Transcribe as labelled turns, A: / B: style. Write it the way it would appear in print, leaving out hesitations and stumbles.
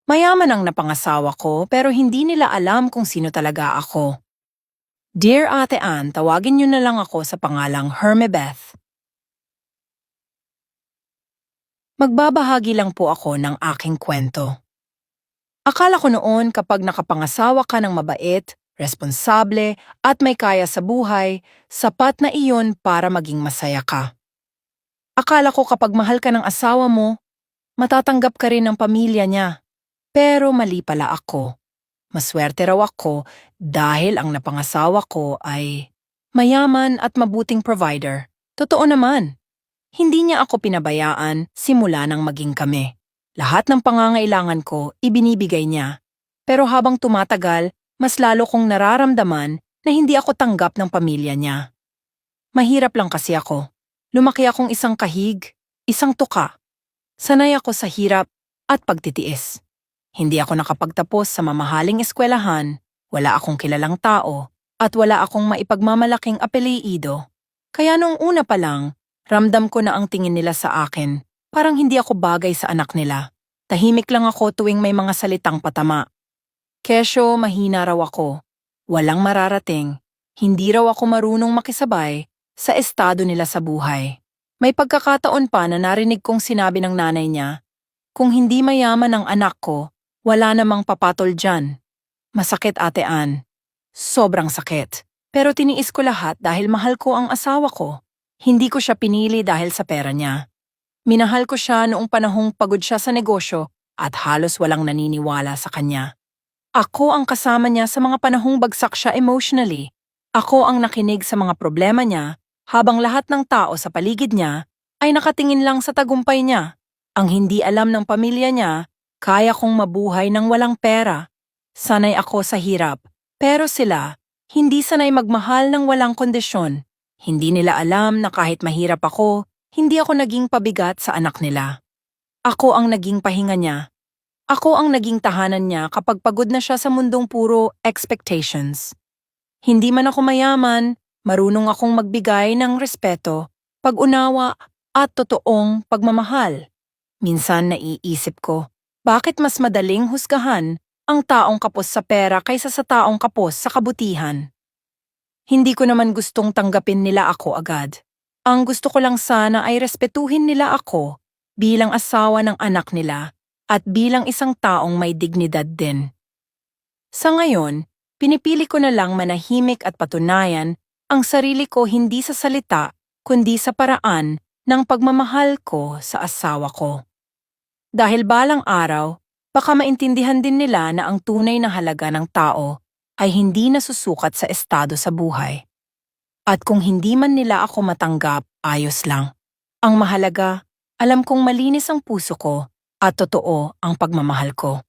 A: Mayaman ang napangasawa ko pero hindi nila alam kung sino talaga ako. Dear Ate Ann, tawagin niyo na lang ako sa pangalang Hermebeth. Magbabahagi lang po ako ng aking kwento. Akala ko noon kapag nakapangasawa ka ng mabait, responsable at may kaya sa buhay, sapat na iyon para maging masaya ka. Akala ko kapag mahal ka ng asawa mo, matatanggap ka rin ng pamilya niya. Pero mali pala ako. Maswerte raw ako dahil ang napangasawa ko ay mayaman at mabuting provider. Totoo naman. Hindi niya ako pinabayaan simula nang maging kami. Lahat ng pangangailangan ko ibinibigay niya. Pero habang tumatagal, mas lalo kong nararamdaman na hindi ako tanggap ng pamilya niya. Mahirap lang kasi ako. Lumaki akong isang kahig, isang tuka. Sanay ako sa hirap at pagtitiis. Hindi ako nakapagtapos sa mamahaling eskwelahan, wala akong kilalang tao, at wala akong maipagmamalaking apelyido. Kaya nung una pa lang, ramdam ko na ang tingin nila sa akin, parang hindi ako bagay sa anak nila. Tahimik lang ako tuwing may mga salitang patama. Kesyo, mahina raw ako. Walang mararating. Hindi raw ako marunong makisabay sa estado nila sa buhay. May pagkakataon pa na narinig kong sinabi ng nanay niya, kung hindi mayaman ang anak ko, wala namang papatol dyan. Masakit, Ate Ann. Sobrang sakit. Pero tiniis ko lahat dahil mahal ko ang asawa ko. Hindi ko siya pinili dahil sa pera niya. Minahal ko siya noong panahong pagod siya sa negosyo at halos walang naniniwala sa kanya. Ako ang kasama niya sa mga panahong bagsak siya emotionally. Ako ang nakinig sa mga problema niya habang lahat ng tao sa paligid niya ay nakatingin lang sa tagumpay niya. Ang hindi alam ng pamilya niya, kaya kong mabuhay ng walang pera. Sanay ako sa hirap, pero sila, hindi sanay magmahal ng walang kondisyon. Hindi nila alam na kahit mahirap ako, hindi ako naging pabigat sa anak nila. Ako ang naging pahinga niya. Ako ang naging tahanan niya kapag pagod na siya sa mundong puro expectations. Hindi man ako mayaman, marunong akong magbigay ng respeto, pag-unawa at totoong pagmamahal. Minsan naiisip ko, bakit mas madaling husgahan ang taong kapos sa pera kaysa sa taong kapos sa kabutihan? Hindi ko naman gustong tanggapin nila ako agad. Ang gusto ko lang sana ay respetuhin nila ako bilang asawa ng anak nila at bilang isang taong may dignidad din. Sa ngayon, pinipili ko na lang manahimik at patunayan ang sarili ko hindi sa salita kundi sa paraan ng pagmamahal ko sa asawa ko. Dahil balang araw, baka maintindihan din nila na ang tunay na halaga ng tao ay hindi nasusukat sa estado sa buhay. At kung hindi man nila ako matanggap, ayos lang. Ang mahalaga, alam kong malinis ang puso ko at totoo ang pagmamahal ko.